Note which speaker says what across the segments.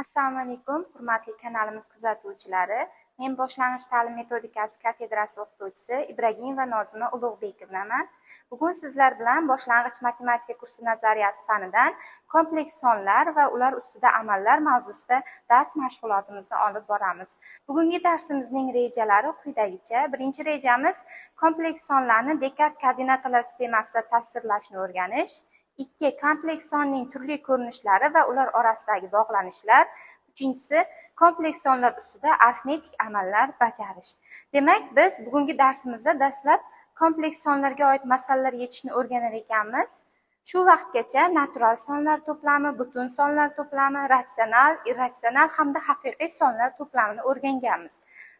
Speaker 1: Assalomu alaykum, hurmatli kanalimiz kuzatuvchilari. Men boshlang'ich ta'lim metodikasi kafedrasi o'qituvchisi Ibragimova Nozima Ulug'bekovaman. Bugun sizlar bilan boshlang'ich matematika kursi nazariyasi fanidan kompleks sonlar va ular ustida amallar mavzusida dars mashg'ulotimizni olib boramiz. Bugungi darsimizning rejalari quyidagicha. Birinchi rejamiz kompleks sonlarni Dekart koordinatalar sistemasida tasvirlashni o'rganish. 2. Kompleks sonning turli ko'rinishlari va ular orasidagi bog'lanishlar. 3. Kompleks sonlar ustida arifmetik amallar bajarish. Demak, biz bugungi darsimizda dastlab kompleks sonlarga oid masalalar yechishni o'rganar ekanmiz. Shu vaqtgacha natural sonlar to'plami, butun sonlar to'plami, ratsional, irratsional hamda haqiqiy sonlar to'plamini o'rganganmiz.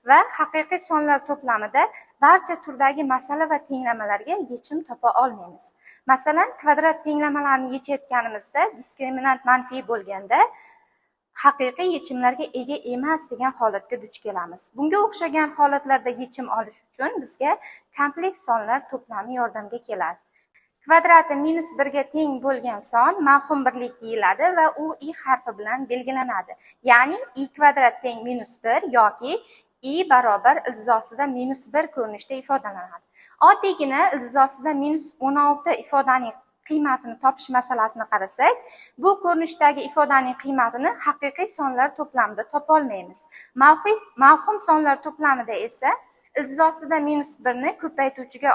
Speaker 1: Va haqiqiy sonlar to'plamida barcha turdagi masala va tenglamalarga yechim topa olmaymiz. Masalan, kvadrat tenglamalarini yechayotganimizda diskriminant manfiy bo'lganda haqiqiy yechimlarga ega emas degan holatga duch kelamiz. Bunga o'xshagan holatlarda yechim olish uchun bizga kompleks sonlar to'plami yordamga keladi. Kvadrati -1 ga teng bo'lgan son mavhum birlik deyiladi va u i harfi bilan belgilanadi. Ya'ni i kvadrat teng -1 yoki i barobar iltizosida -1 ko'rinishda ifodalanadi. Oddiygina iltizosida -16 ifodaning qiymatini topish masalasini qarasak, bu ko'rinishdagi ifodaning qiymatini haqiqiy sonlar to'plamida topa olmaymiz. Mavhum sonlar to'plamida esa iltizosida -1 ni ko'paytuvchiga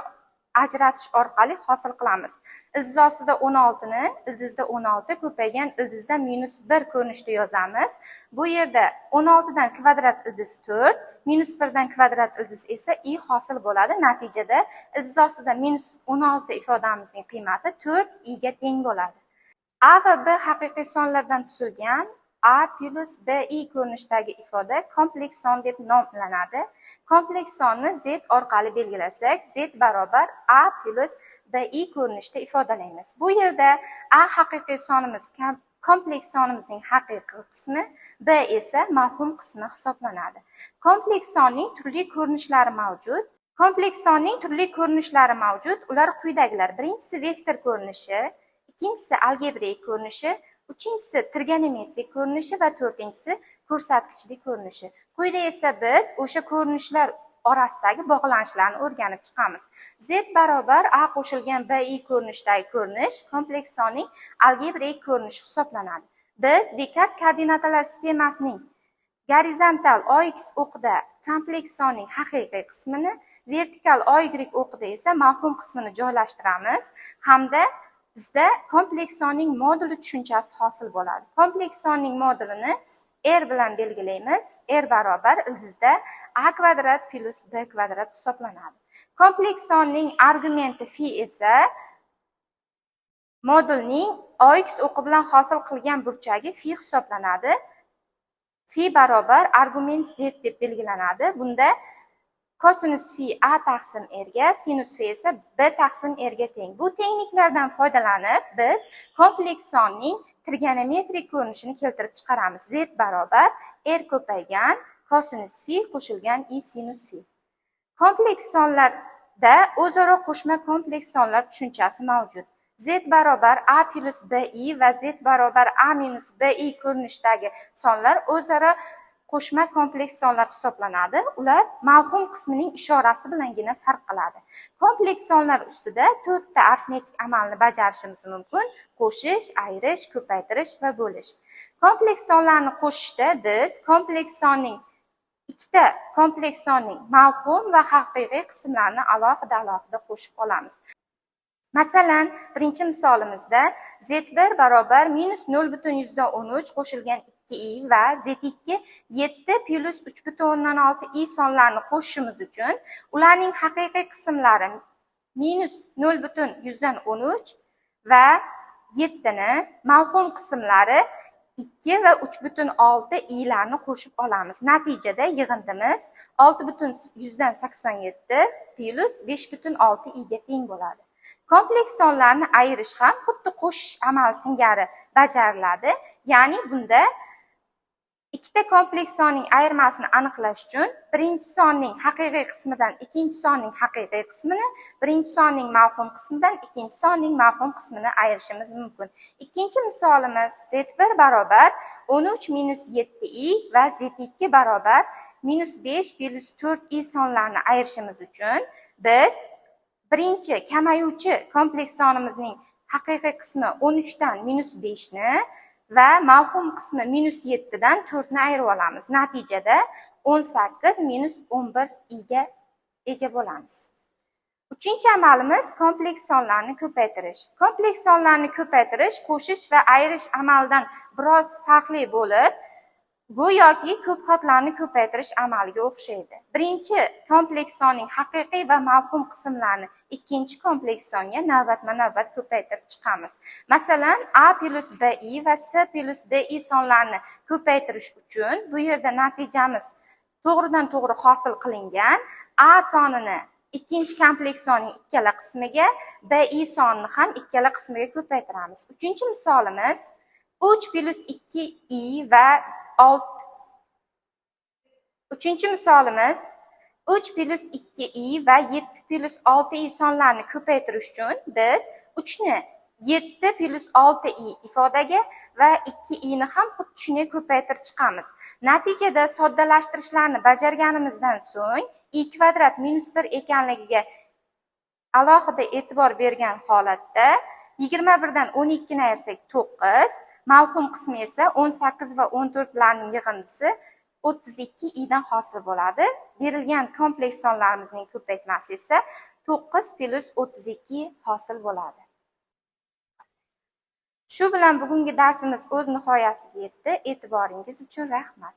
Speaker 1: ajratish orqali hosil qilamiz. Iltizosida 16 ni ildizda 16 ko'paygan ildizda -1 ko'rinishda yozamiz. Bu yerda 16 dan kvadrat ildiz 4, -1 dan kvadrat ildiz esa i hosil bo'ladi. Natijada iltizosida -16 ifodamizning qiymati 4 i ga teng bo'ladi. A va B haqiqiy sonlardan tuzilgan A plus BI ko'rinishdagi ifoda kompleks son deb nomlanadi. Kompleks sonni Z orqali belgilasak, Z barobar A plus BI ko'rinishda ifodalaymiz. Bu yerda A haqiqiy sonimiz kompleks sonimizning haqiqiy qismi, B esa mavhum qismi hisoblanadi. Kompleks sonning turli ko'rinishlari mavjud. Kompleks sonning turli ko'rinishlari mavjud. Ular quyidagilar. Birinchisi vektor ko'rinishi, ikkinchisi algebrik ko'rinishi, uchinchisi trigonometrik ko'rinishi va to'rtinchisi ko'rsatkichlik ko'rinishi. Quyida esa biz o'sha ko'rinishlar orasidagi bog'lanishlarni o'rganib chiqamiz. Z barobar A qo'shilgan BI ko'rinishdagi ko'rinish kompleks sonning algebrik ko'rinishi hisoblanadi. Biz Dekart koordinatalar sistemasining gorizontal OX o'qida kompleks sonning haqiqiy qismini, vertikal OY o'qida esa mavhum qismini joylashtiramiz hamda bizda kompleks sonning moduli tushunchasi hosil bo'ladi. Kompleks sonning modulini R bilan belgilaymiz. R barobar ildizda A kvadrat plus B kvadrat hisoblanadi. Kompleks sonning argumenti phi esa modulning OX o'qi bilan hosil qilgan burchagi phi hisoblanadi. Phi barobar argument Z deb belgilanadi. Bunda kosinus phi A taqsim R ga, sinus phi esa B taqsim R ga teng. Bu tengliklardan foydalanib biz kompleks sonning trigonometrik ko'rinishini keltirib chiqaramiz. Z barobar R ko'paygan kosinus phi qo'shilgan I sinus phi. Kompleks sonlarda o'zaro qo'shma kompleks sonlar tushunchasi mavjud. Z barobar A plus BI va Z barobar A minus BI ko'rinishdagi sonlar o'zaro qo'shma kompleks sonlar hisoblanadi. Ular mavhum qismining ishorasi bilangina farq qiladi. Kompleks sonlar ustida 4 ta arifmetik amalni bajarishimiz mumkin: qo'shish, ayirish, ko'paytirish va bo'lish. Kompleks sonlarni qo'shishda biz ikkita kompleks sonning mavhum va haqiqiy qismlarini alohida qo'shib olamiz. Masalan, birinchi misolimizda Z1 barobar -0,13 qo'shilgan 2i va Z2 7 plus 3,6 i sonlarni qo'shishimiz uchun ularning haqiqiy qismlari -0,13 va 7 ni, mavhum qismlari 2 va 3,6 i'larni qo'shib olamiz. Natijada yig'indimiz 6,187 plus 5,6 i ga teng bo'ladi. Kompleks sonlarni ayirish ham xuddi qo'shish amal singari bajariladi. Ya'ni bunda Ikkita kompleks sonning ayirmasini aniqlash uchun birinchi sonning haqiqiy qismidan ikkinchi sonning haqiqiy qismini, birinchi sonning mavhum qismidan ikkinchi sonning mavhum qismini ayirishimiz mumkin. Ikkinchi misolimiz Z1 barobar 13 minus 7i va Z2 barobar minus 5 plus 4i sonlarni ayirishimiz uchun biz birinchi kamayuvchi kompleks sonimizning haqiqiy qismi 13 dan minus 5 ni va mavhum qismi minus 7 dan 4 ni ayirib olamiz. Natijada 18 minus 11 i ga ega bo'lamiz. Uchinchi amalimiz kompleks sonlarni ko'paytirish. Kompleks sonlarni ko'paytirish qo'shish va ayirish amalidan biroz farqli bo'lib, go'yoki ko'pxatlarni ko'paytirish amaliga o'xshaydi. Birinchi kompleks sonning haqiqiy va mavhum qismlarini ikkinchi kompleks songa navbatma-navbat ko'paytirib chiqamiz. Masalan, A plus BI va C plus DI sonlarini ko'paytirish uchun bu yerda natijamiz to'g'ridan to'g'ri hosil qilingan. A sonini ikkinchi kompleks sonning ikkala qismiga, BI sonini ham ikkala qismiga ko'paytiramiz. Uchinchi misolimiz 3 plus 2i va 3 misolimiz 3 plus 2i va 7 plus 6i sonlarni ko'paytirish uchun biz 3 ni 7 plus 6i ifodaga va 2i ni ham xuddi shunday ko'paytirib chiqamiz. Natijada soddalashtirishlarni bajarganimizdan so'ng i kvadrat minus 1 ekanligiga alohida e'tibor bergan holatda 21 dan 12 ni ayirsak 9, mavhum qismi esa 18 va 14 larning yig'indisi 32 i dan hosil bo'ladi. Berilgan kompleks sonlarimizning ko'paytmasi esa 9 plus 32 hosil bo'ladi. Shu bilan bugungi darsimiz o'z nihoyasiga yetdi. E'tiboringiz uchun rahmat.